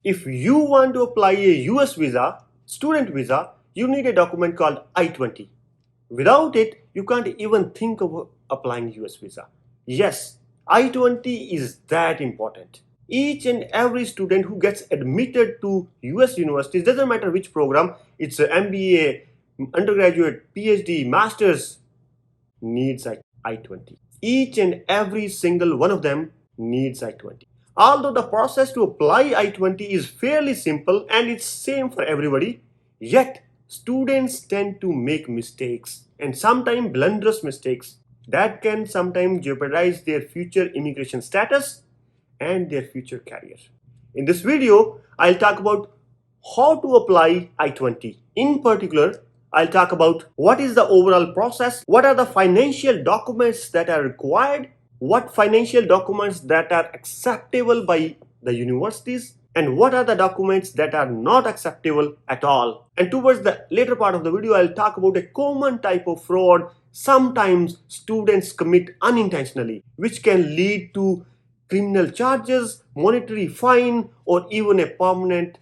If you want to apply a US visa, student visa, you need a document called I-20. Without it, you can't even think of applying US visa. Yes, I-20 is that important. Each and every student who gets admitted to US universities, doesn't matter which program, it's a MBA, undergraduate, PhD, masters, needs I-20. Each and every single one of them needs I-20. Although the process to apply I-20 is fairly simple and it's same for everybody, yet students tend to make mistakes and sometimes blunderous mistakes that can sometimes jeopardize their future immigration status and their future career. In this video, I'll talk about how to apply I-20. In particular, I'll talk about what is the overall process, what are the financial documents that are required, what financial documents that are acceptable by the universities, and what are the documents that are not acceptable at all. And towards the later part of the video, I'll talk about a common type of fraud sometimes students commit unintentionally, which can lead to criminal charges, monetary fine, or even a permanent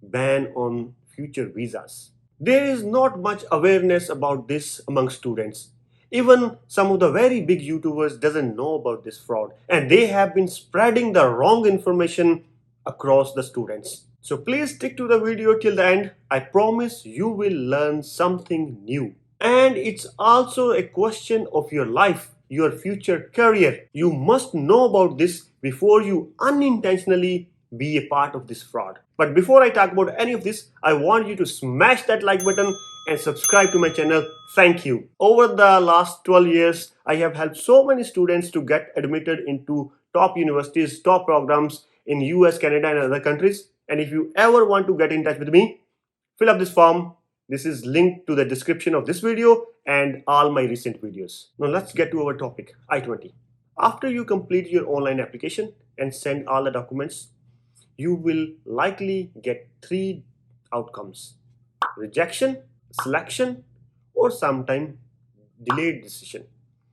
ban on future visas. There is not much awareness about this among students. Even some of the very big YouTubers doesn't know about this fraud and they have been spreading the wrong information across the students. So please stick to the video till the end. I promise you will learn something new. And it's also a question of your life, your future career. You must know about this before you unintentionally be a part of this fraud. But before I talk about any of this, I want you to smash that like button and subscribe to my channel. Thank you. Over the last 12 years, I have helped so many students to get admitted into top universities, top programs in US, Canada, and other countries. And if you ever want to get in touch with me, fill up this form. This is linked to the description of this video and all my recent videos. Now let's get to our topic, I-20. After you complete your online application and send all the documents, you will likely get 3 outcomes: rejection, selection, or sometime delayed decision.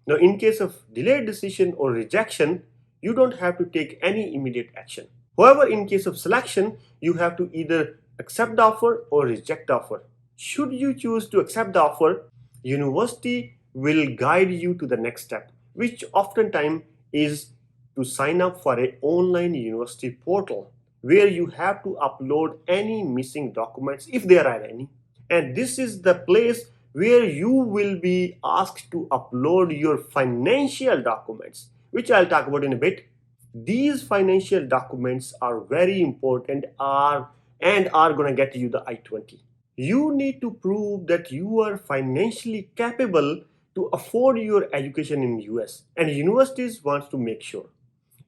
Now in case of delayed decision or rejection, you don't have to take any immediate action. However, in case of selection, you have to either accept the offer or reject the offer. Should you choose to accept the offer, university will guide you to the next step, which oftentimes is to sign up for an online university portal where you have to upload any missing documents if there are any. And this is the place where you will be asked to upload your financial documents, which I'll talk about in a bit. These financial documents are very important and are going to get you the I-20. You need to prove that you are financially capable to afford your education in US, and universities want to make sure.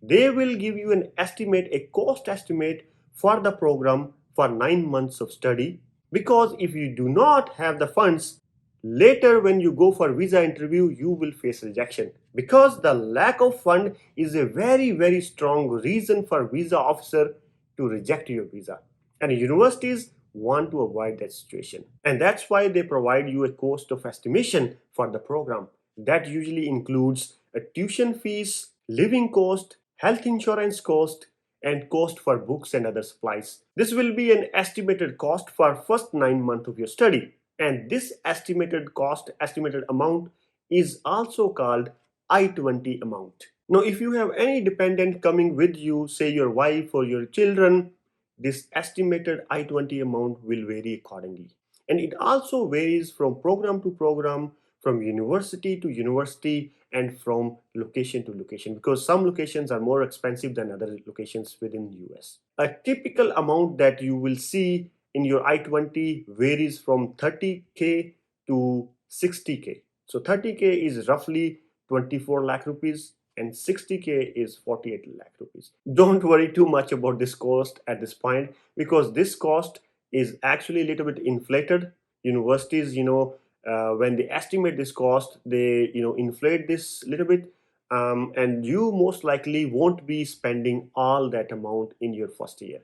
They will give you an estimate, a cost estimate for the program for 9 months of study, because if you do not have the funds, later when you go for visa interview, you will face rejection, because the lack of fund is a very strong reason for visa officer to reject your visa. And universities want to avoid that situation. And that's why they provide you a cost of estimation for the program. That usually includes a tuition fees, living cost, health insurance cost, and cost for books and other supplies. This will be an estimated cost for first 9 months of your study. And this estimated cost, estimated amount is also called I-20 amount. Now, if you have any dependent coming with you, say your wife or your children, this estimated I-20 amount will vary accordingly. And it also varies from program to program, from university to university, and from location to location, because some locations are more expensive than other locations within US. A typical amount that you will see in your I-20 varies from 30K to 60K. So 30K is roughly 24 lakh rupees and 60K is 48 lakh rupees. Don't worry too much about this cost at this point, because this cost is actually a little bit inflated. Universities, when they estimate this cost, they inflate this a little bit, and you most likely won't be spending all that amount in your first year.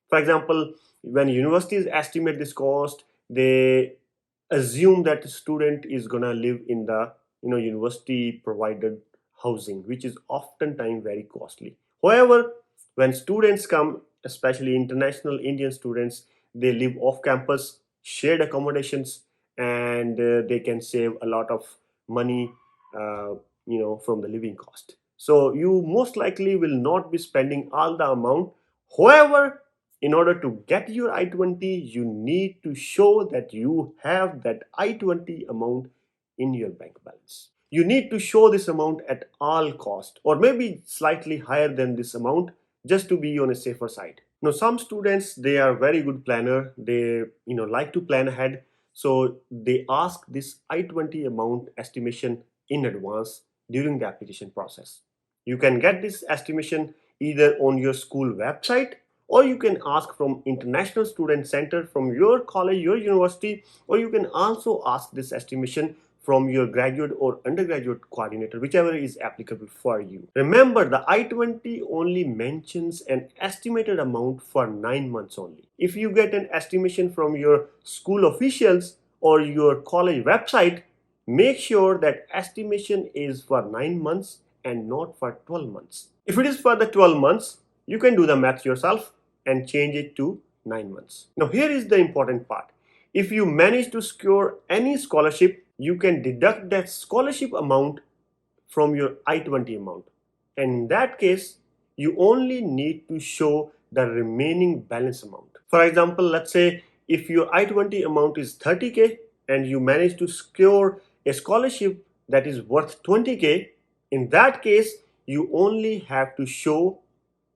For example, when universities estimate this cost, they assume that the student is gonna live in the university provided housing, which is oftentimes very costly. However, when students come especially international Indian students, they live off campus, shared accommodations, and they can save a lot of money, uh, from the living cost. So you most likely will not be spending all the amount. However, in order to get your I20, you need to show that you have that I20 amount in your bank balance. You need to show this amount at all cost, or maybe slightly higher than this amount, just to be on a safer side. Now, some students, they are very good planner. They like to plan ahead, so they ask this I20 amount estimation in advance during the application process. You can get this estimation either on your school website, or you can ask from International Student Center from your college, your university, or you can also ask this estimation from your graduate or undergraduate coordinator, whichever is applicable for you. Remember, the I20 only mentions an estimated amount for 9 months only. If you get an estimation from your school officials or your college website, make sure that estimation is for 9 months and not for 12 months. If it is for the 12 months, you can do the math yourself and change it to 9 months. Now, here is the important part. If you manage to secure any scholarship, you can deduct that scholarship amount from your I20 amount. And in that case, you only need to show the remaining balance amount. For example, let's say if your I20 amount is 30K and you manage to secure a scholarship that is worth 20K, in that case, you only have to show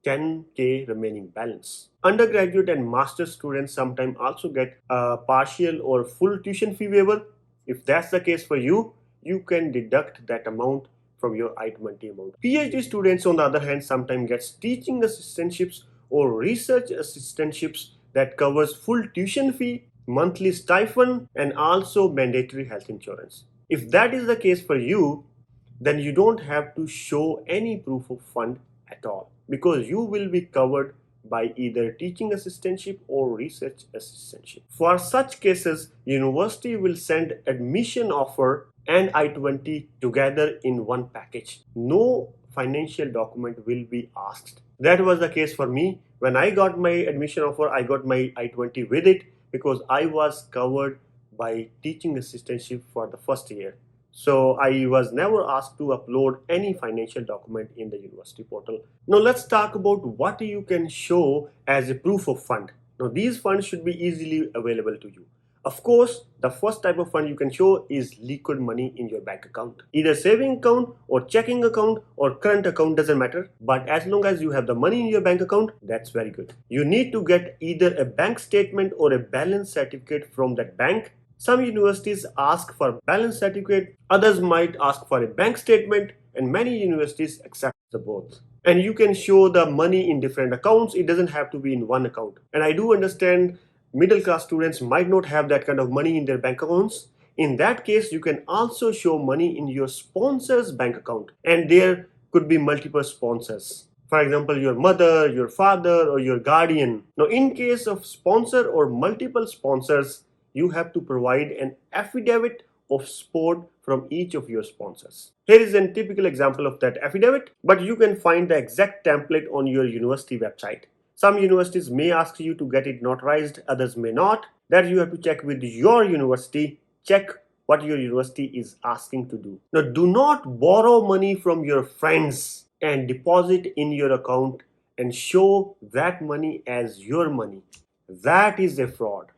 10K remaining balance. Undergraduate and master students sometimes also get a partial or full tuition fee waiver. If that's the case for you, you can deduct that amount from your I20 amount. PhD students, on the other hand, sometimes gets teaching assistantships or research assistantships that covers full tuition fee, monthly stipend, and also mandatory health insurance. If that is the case for you, then you don't have to show any proof of fund at all, because you will be covered by either teaching assistantship or research assistantship. For such cases, university will send admission offer and I20 together in one package. No financial document will be asked. That was the case for me. When I got my admission offer, I got my I20 with it because I was covered by teaching assistantship for the first year. So I was never asked to upload any financial document in the university portal. Now let's talk about what you can show as a proof of fund. Now these funds should be easily available to you. Of course, the first type of fund you can show is liquid money in your bank account. Either saving account or checking account or current account, doesn't matter. But as long as you have the money in your bank account, that's very good. You need to get either a bank statement or a balance certificate from that bank. Some universities ask for balance certificate, others might ask for a bank statement, and many universities accept the both. And you can show the money in different accounts. It doesn't have to be in one account. And I do understand middle class students might not have that kind of money in their bank accounts. In that case, you can also show money in your sponsor's bank account, and there could be multiple sponsors. For example, your mother, your father, or your guardian. Now, in case of sponsor or multiple sponsors, you have to provide an affidavit of support from each of your sponsors. Here is a typical example of that affidavit, but you can find the exact template on your university website. Some universities may ask you to get it notarized, others may not. That you have to check with your university. Check what your university is asking to do. Now, do not borrow money from your friends and deposit in your account and show that money as your money. That is a fraud.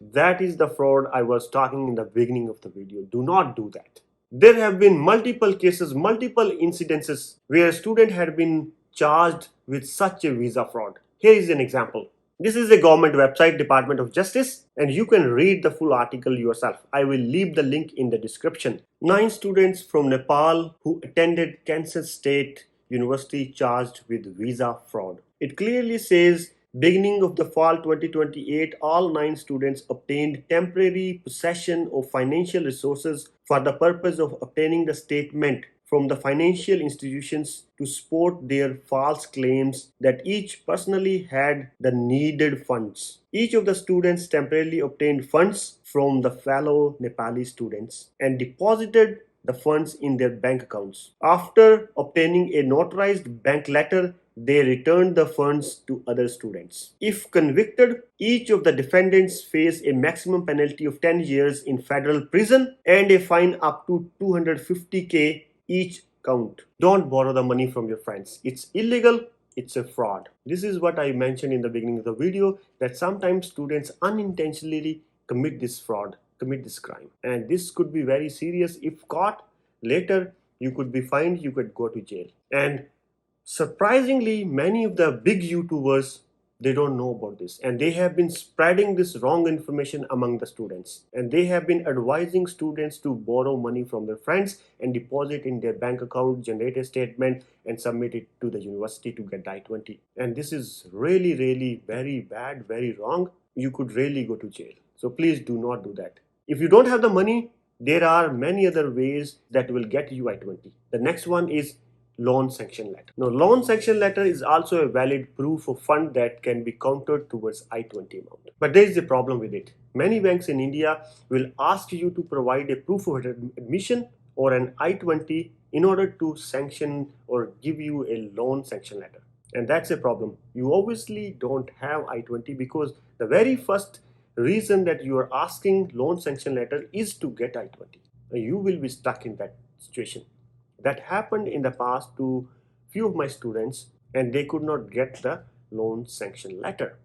That is the fraud I was talking in the beginning of the video. Do not do that. There have been multiple cases, multiple incidences where a student had been charged with such a visa fraud. Here is an example. This is a government website, Department of Justice, and you can read the full article yourself. I will leave the link in the description. 9 students from Nepal who attended Kansas State University charged with visa fraud. It clearly says, beginning of the fall 2028, all 9 students obtained temporary possession of financial resources for the purpose of obtaining the statement from the financial institutions to support their false claims that each personally had the needed funds. Each of the students temporarily obtained funds from the fellow Nepali students and deposited the funds in their bank accounts. After obtaining a notarized bank letter they returned the funds to other students. If convicted, each of the defendants face a maximum penalty of 10 years in federal prison and a fine up to 250K each count. Don't borrow the money from your friends. It's illegal. It's a fraud. This is what I mentioned in the beginning of the video, that sometimes students unintentionally commit this fraud, commit this crime. And this could be very serious. If caught later, you could be fined, you could go to jail. And surprisingly, many of the big YouTubers, they don't know about this, and they have been spreading this wrong information among the students, and they have been advising students to borrow money from their friends and deposit in their bank account, generate a statement and submit it to the university to get I-20. And this is really very bad, very wrong. You could really go to jail. So please do not do that. If you don't have the money, there are many other ways that will get you I-20. The next one is loan sanction letter. Now, loan sanction letter is also a valid proof of fund that can be counted towards I-20 amount. But there is a problem with it. Many banks in India will ask you to provide a proof of admission or an I-20 in order to sanction or give you a loan sanction letter. And that's a problem. You obviously don't have I-20 because the very first reason that you are asking loan sanction letter is to get I-20. You will be stuck in that situation. That happened in the past to few of my students, and they could not get the loan sanction letter,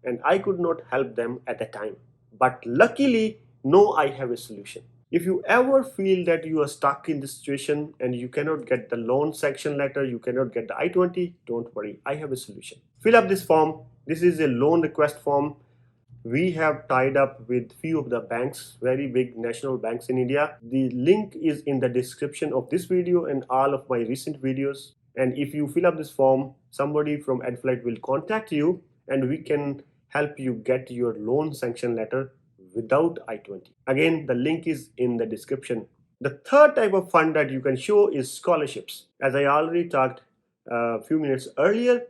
and I could not help them at the time. But luckily, now I have a solution. If you ever feel that you are stuck in this situation and you cannot get the loan sanction letter, you cannot get the I-20, don't worry, I have a solution. Fill up this form. This is a loan request form. We have tied up with few of the banks, very big national banks in India. The link is in the description of this video and all of my recent videos. And if you fill up this form, somebody from Edflight will contact you and we can help you get your loan sanction letter without I-20. Again, the link is in the description. The third type of fund that you can show is scholarships. As I already talked a few minutes earlier,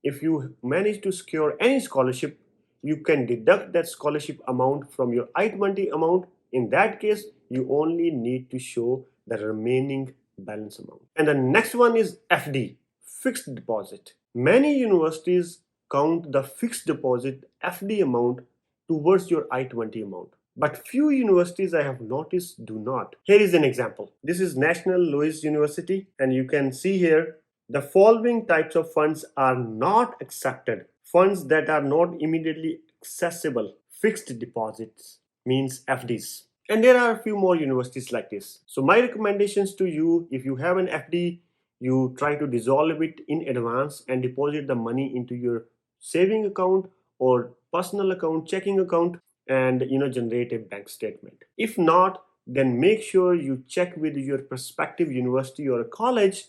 if you manage to secure any scholarship, you can deduct that scholarship amount from your I-20 amount. In that case, you only need to show the remaining balance amount. And the next one is FD, fixed deposit. Many universities count the fixed deposit FD amount towards your I-20 amount. But few universities I have noticed do not. Here is an example. This is National Louis University, and you can see here the following types of funds are not accepted. Funds that are not immediately accessible. Fixed deposits means FDs. And there are a few more universities like this. So my recommendations to you, if you have an FD, you try to dissolve it in advance and deposit the money into your saving account or personal account, checking account, and generate a bank statement. If not, then make sure you check with your prospective university or college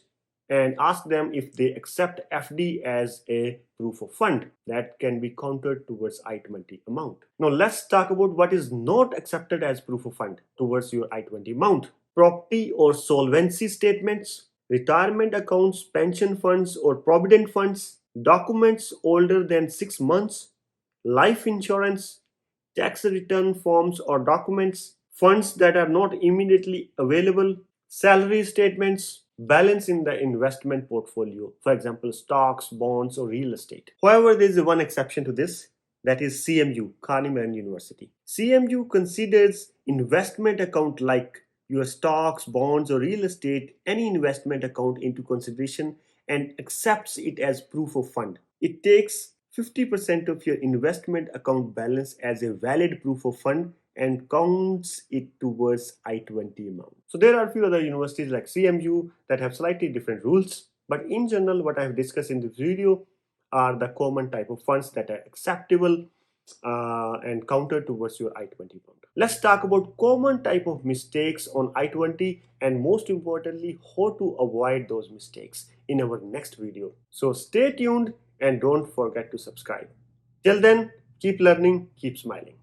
and ask them if they accept FD as a proof of fund that can be counted towards I-20 amount. Now let's talk about what is not accepted as proof of fund towards your I-20 amount. Property or solvency statements, retirement accounts, pension funds or provident funds, documents older than 6 months, life insurance, tax return forms or documents, funds that are not immediately available, salary statements, balance in the investment portfolio, for example, stocks, bonds, or real estate. However, there is one exception to this, that is CMU, Carnegie University. CMU considers investment account like your stocks, bonds, or real estate, any investment account into consideration and accepts it as proof of fund. It takes 50% of your investment account balance as a valid proof of fund and counts it towards I-20 amount. So there are a few other universities like CMU that have slightly different rules, but in general what I have discussed in this video are the common type of funds that are acceptable and counted towards your I-20 amount. Let's talk about common type of mistakes on I-20 and most importantly how to avoid those mistakes in our next video. So stay tuned and don't forget to subscribe. Till then, keep learning, keep smiling.